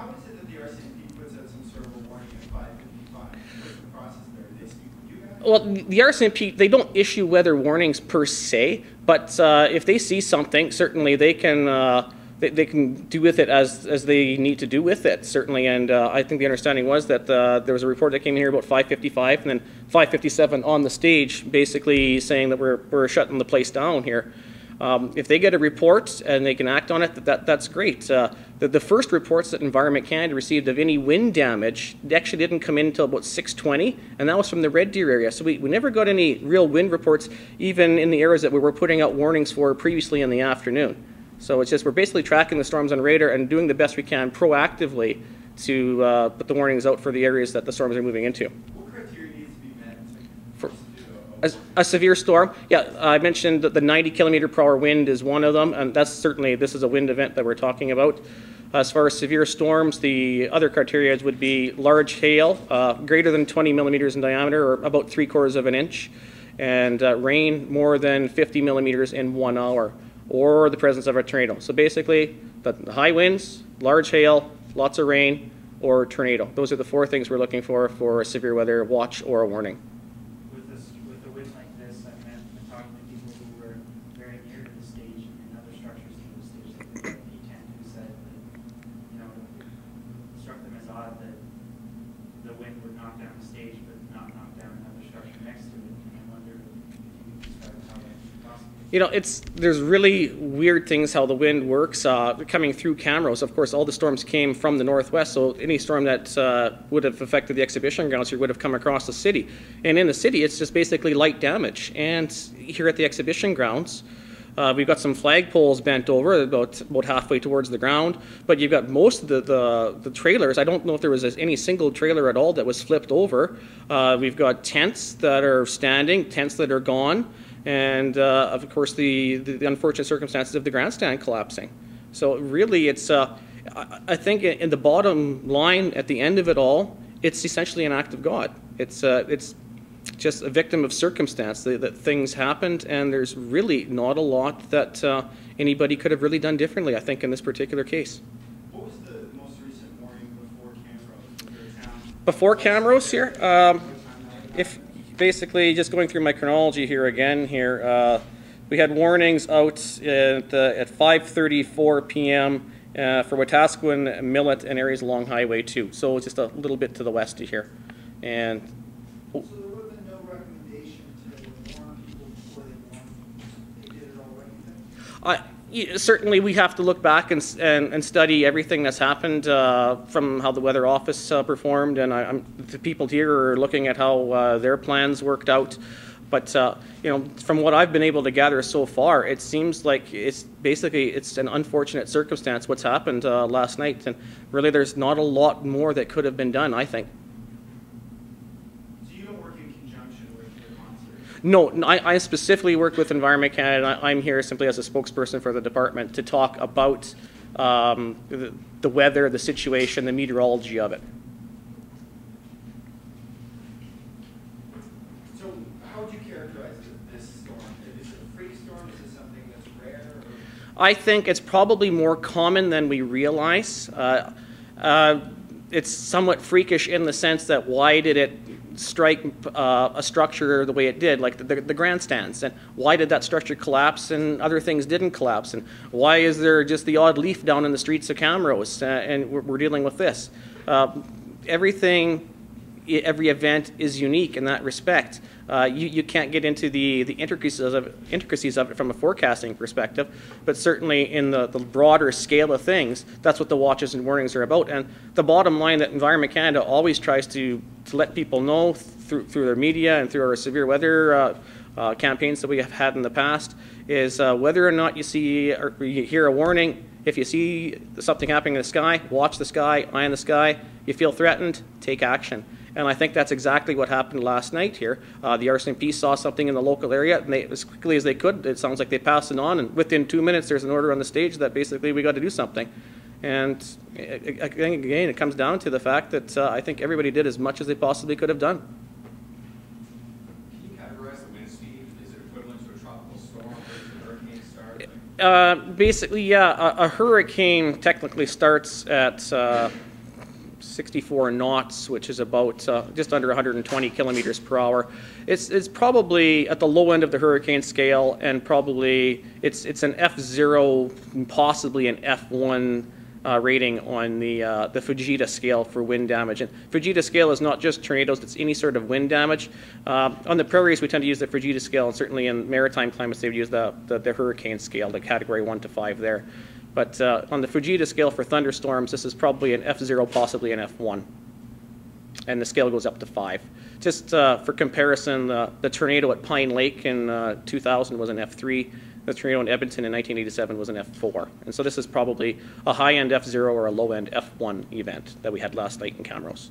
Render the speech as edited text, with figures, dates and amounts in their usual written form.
how is it that the RCMP puts out some sort of a warning at 5:55? What's the process there? Do they speak with you guys? Well, the RCMP, they don't issue weather warnings per se, but if they see something, certainly they can do with it as they need to do with it, certainly. And I think the understanding was that there was a report that came in here about 5:55, and then 5:57 on the stage, basically saying that we're shutting the place down here. If they get a report and they can act on it, that's great. The first reports that Environment Canada received of any wind damage actually didn't come in until about 6:20, and that was from the Red Deer area. So we never got any real wind reports, even in the areas that we were putting out warnings for previously in the afternoon. So it's just we're basically tracking the storms on radar and doing the best we can proactively to put the warnings out for the areas that the storms are moving into. What criteria needs to be met For a severe storm? Yeah, I mentioned that the 90-kilometer-per-hour wind is one of them, and that's certainly, this is a wind event that we're talking about. As far as severe storms, the other criteria would be large hail, greater than 20 millimeters in diameter, or about 3/4 of an inch, and rain more than 50 millimeters in 1 hour, or the presence of a tornado. So basically, the high winds, large hail, lots of rain, or tornado. Those are the 4 things we're looking for a severe weather watch or a warning. With a wind like this, I mean, I've been talking to people who were very near to the stage and other structures near the stage, like P10, who said that, you know, it struck them as odd that the wind would knock down the stage but not knock down another structure next to it. And I wonder if you could describe how that's possible. You know, there's really weird things how the wind works coming through Camrose. Of course, all the storms came from the northwest, so any storm that would have affected the exhibition grounds here would have come across the city. And in the city, it's just basically light damage. And here at the exhibition grounds, we've got some flagpoles bent over about halfway towards the ground, but you've got most of the trailers. I don't know if there was any single trailer at all that was flipped over. We've got tents that are standing, tents that are gone, and of course the unfortunate circumstances of the grandstand collapsing. So really it's, I think in the bottom line at the end of it all, it's essentially an act of God. It's just a victim of circumstance, that things happened, and there's really not a lot that anybody could have really done differently, I think, in this particular case. What was the most recent warning before Camrose? Before Camrose here? If basically, just going through my chronology here again here, we had warnings out at 5:34 p.m. For Wetaskiwin, Millet, and areas along Highway 2. So it's just a little bit to the west of here. And So there would have been no recommendation to warn people before they did it already? Certainly, we have to look back and study everything that's happened from how the Weather Office performed, and the people here are looking at how their plans worked out. But you know, from what I've been able to gather so far, it seems like it's an unfortunate circumstance what's happened last night, and really there's not a lot more that could have been done, I think. No, I specifically work with Environment Canada. I'm here simply as a spokesperson for the department to talk about the weather, the situation, the meteorology of it. So how would you characterize this storm? Is it a freak storm? Is it something that's rare? Or? I think it's probably more common than we realize. It's somewhat freakish in the sense that why did it strike a structure the way it did, like the grandstands, and why did that structure collapse and other things didn't collapse, and why is there just the odd leaf down in the streets of Camrose, and we're dealing with this. Every event is unique in that respect. You can't get into the intricacies of it from a forecasting perspective, but certainly in the broader scale of things, that's what the watches and warnings are about. And the bottom line that Environment Canada always tries to let people know through their media and through our severe weather campaigns that we have had in the past is whether or not you see or you hear a warning, if you see something happening in the sky, watch the sky, eye on the sky. You feel threatened, take action. And I think that's exactly what happened last night here. The RCMP saw something in the local area, and they, as quickly as they could, it sounds like they passed it on, and within 2 minutes there's an order on the stage that basically we got to do something. And again, it comes down to the fact that I think everybody did as much as they possibly could have done. Can you categorize the wind speed? Is it equivalent to a tropical storm or a hurricane start? Basically, yeah, a hurricane technically starts at 64 knots, which is about just under 120 kilometers per hour. It's probably at the low end of the hurricane scale, and probably it's an F0, possibly an F1 rating on the Fujita scale for wind damage. And Fujita scale is not just tornadoes; it's any sort of wind damage. On the prairies, we tend to use the Fujita scale, and certainly in maritime climates, they would use the hurricane scale, the category 1 to 5 there. But on the Fujita scale for thunderstorms, this is probably an F0, possibly an F1. And the scale goes up to 5. Just for comparison, the tornado at Pine Lake in 2000 was an F3. The tornado in Edmonton in 1987 was an F4. And so this is probably a high-end F0 or a low-end F1 event that we had last night in Camrose.